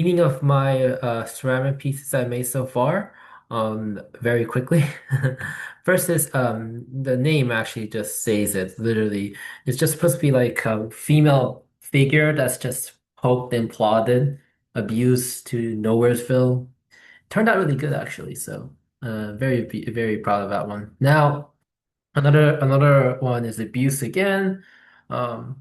Meaning of my ceramic pieces I made so far, very quickly. First is the name actually just says it. Literally, it's just supposed to be like a female figure that's just poked and prodded, abused to Nowheresville. Turned out really good actually, so very proud of that one. Now another one is abuse again. Um,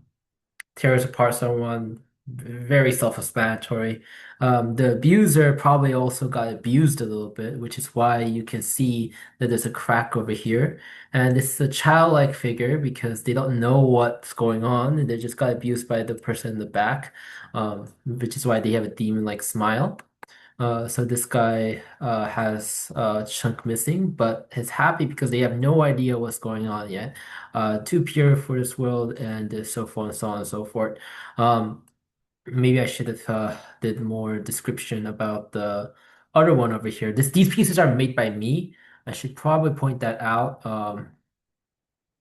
Tears apart someone, very self-explanatory. The abuser probably also got abused a little bit, which is why you can see that there's a crack over here. And it's a childlike figure because they don't know what's going on. They just got abused by the person in the back, which is why they have a demon-like smile. So this guy has a chunk missing, but is happy because they have no idea what's going on yet. Too pure for this world, and so forth and so on and so forth. Um, Maybe I should have did more description about the other one over here. These pieces are made by me. I should probably point that out.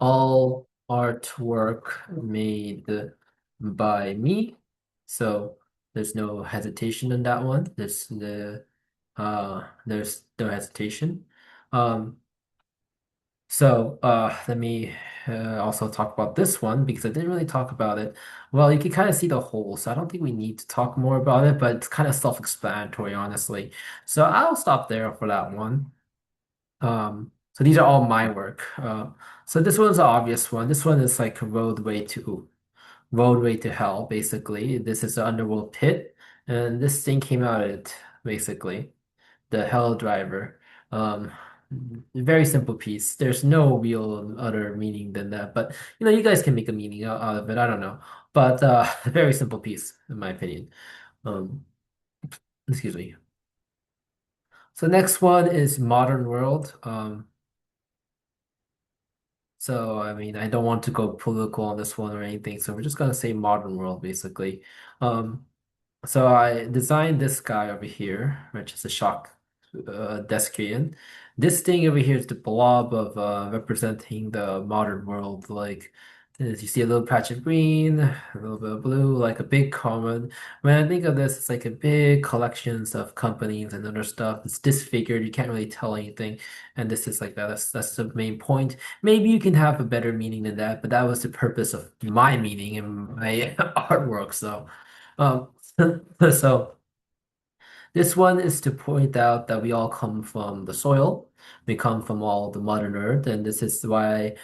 All artwork made by me. So there's no hesitation on that one. There's no hesitation. Um Let me also talk about this one because I didn't really talk about it. Well, you can kind of see the hole, so I don't think we need to talk more about it, but it's kind of self-explanatory, honestly. So I'll stop there for that one. So these are all my work. So this one's an obvious one. This one is like a roadway to hell, basically. This is the underworld pit, and this thing came out of it, basically. The hell driver. Um, Very simple piece. There's no real other meaning than that, but you guys can make a meaning out of it. I don't know, but very simple piece, in my opinion. Um, excuse me. So next one is modern world. So, I mean, I don't want to go political on this one or anything, so we're just gonna say modern world basically. Um, so I designed this guy over here, which is a shock Deskian. This thing over here is the blob of representing the modern world. Like, as you see a little patch of green, a little bit of blue, like a big common. When I think of this, it's like a big collections of companies and other stuff. It's disfigured. You can't really tell anything. And this is like that. That's the main point. Maybe you can have a better meaning than that, but that was the purpose of my meaning and my artwork. Um, so this one is to point out that we all come from the soil. We come from all the Mother Earth, and this is why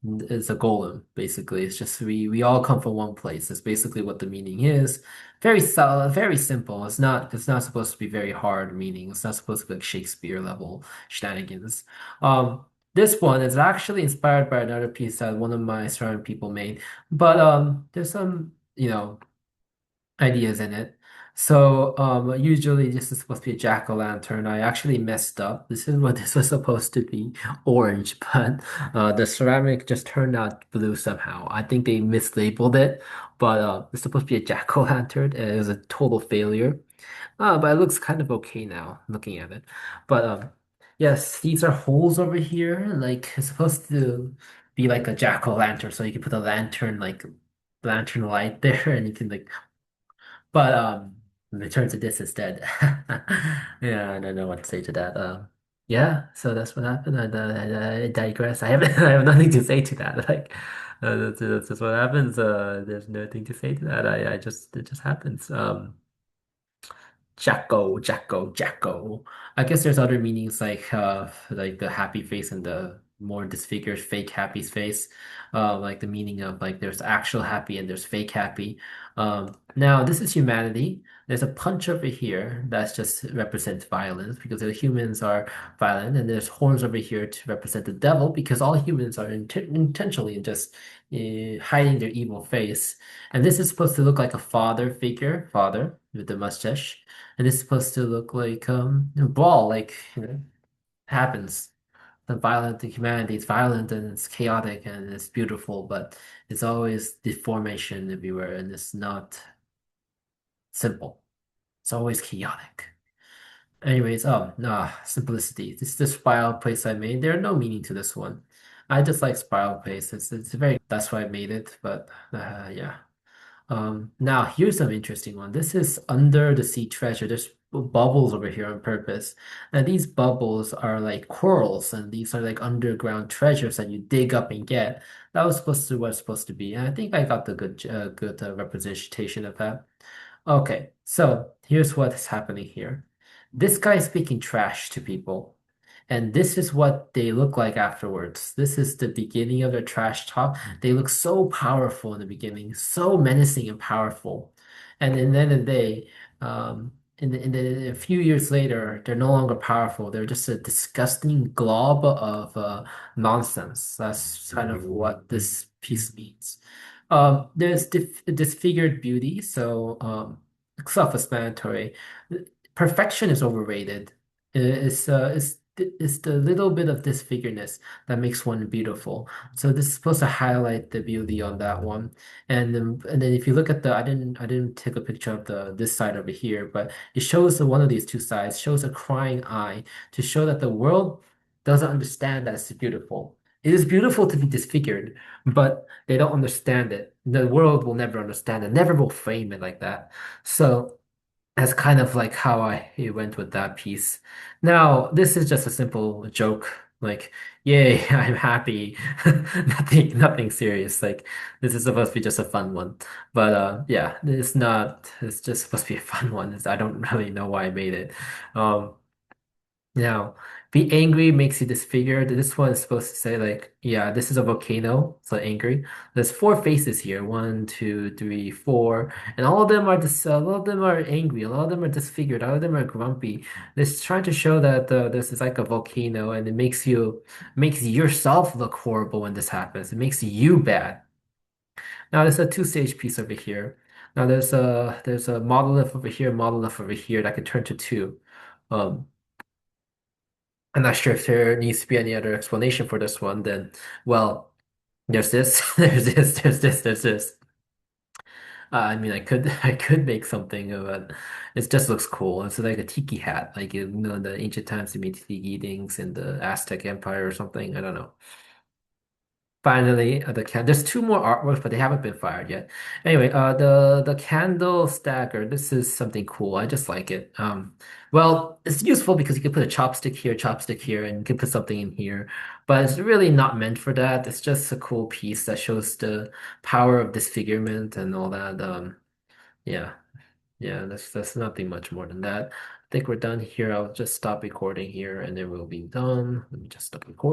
it's a golem, basically. It's just we all come from one place. That's basically what the meaning is. Very solid, very simple. It's not supposed to be very hard meaning. It's not supposed to be like Shakespeare level shenanigans. This one is actually inspired by another piece that one of my surrounding people made, but there's some, ideas in it. So usually this is supposed to be a jack-o'-lantern. I actually messed up. This is what this was supposed to be, orange, but the ceramic just turned out blue somehow. I think they mislabeled it, but it's supposed to be a jack-o'-lantern, and it was a total failure. But it looks kind of okay now, looking at it. But yes, these are holes over here. Like it's supposed to be like a jack-o'-lantern, so you can put a lantern like lantern light there, and you can like but it turns to this instead. Yeah, I don't know what to say to that. Yeah, so that's what happened. I digress. I have nothing to say to that. Like, that's just what happens. There's nothing to say to that. It just happens. Jacko. I guess there's other meanings like the happy face and the more disfigured fake happy face. Like the meaning of like there's actual happy and there's fake happy. Now this is humanity. There's a punch over here that just represents violence because the humans are violent, and there's horns over here to represent the devil because all humans are intentionally just hiding their evil face. And this is supposed to look like a father figure, father with the mustache, and it's supposed to look like a ball, like happens. The humanity is violent and it's chaotic and it's beautiful, but it's always deformation everywhere and it's not simple. It's always chaotic. Anyways, nah, simplicity. This is the spiral place I made. There are no meaning to this one. I just like spiral place. It's very that's why I made it, but yeah. Now here's some interesting one. This is under the sea treasure. There's bubbles over here on purpose. And these bubbles are like corals, and these are like underground treasures that you dig up and get. That was supposed to what it's supposed to be. And I think I got the good representation of that. Okay, so here's what's happening here. This guy is speaking trash to people. And this is what they look like afterwards. This is the beginning of their trash talk. They look so powerful in the beginning, so menacing and powerful. And in the end of the day, a few years later, they're no longer powerful. They're just a disgusting glob of nonsense. That's kind of what this piece means. There's disfigured beauty, so self-explanatory. Perfection is overrated. It's the little bit of disfiguredness that makes one beautiful. So this is supposed to highlight the beauty on that one. And then if you look at I didn't take a picture of the this side over here, but it shows one of these two sides, shows a crying eye to show that the world doesn't understand that it's beautiful. It is beautiful to be disfigured, but they don't understand it. The world will never understand it, never will frame it like that. So that's kind of like how I went with that piece. Now, this is just a simple joke. Like, yay, I'm happy. Nothing serious. Like, this is supposed to be just a fun one. But yeah, it's not. It's just supposed to be a fun one. I don't really know why I made it. Um, now, be angry makes you disfigured. This one is supposed to say like, yeah, this is a volcano, so angry. There's four faces here. One, two, three, four, and all of them are a lot of them are angry. A lot of them are disfigured. A lot of them are grumpy. It's trying to show that this is like a volcano, and it makes yourself look horrible when this happens. It makes you bad. Now there's a two-stage piece over here. Now there's a monolith over here, monolith over here that can turn to two. Um, I'm not sure if there needs to be any other explanation for this one, then, well, there's this, there's this. I mean, I could make something of it. It just looks cool. It's like a tiki hat, like in the ancient times they made tiki things in the Aztec Empire or something. I don't know. Finally, there's two more artworks, but they haven't been fired yet. Anyway, the candle stacker. This is something cool. I just like it. Well, it's useful because you can put a chopstick here, and you can put something in here. But it's really not meant for that. It's just a cool piece that shows the power of disfigurement and all that. Yeah, yeah. That's nothing much more than that. I think we're done here. I'll just stop recording here, and then we'll be done. Let me just stop recording.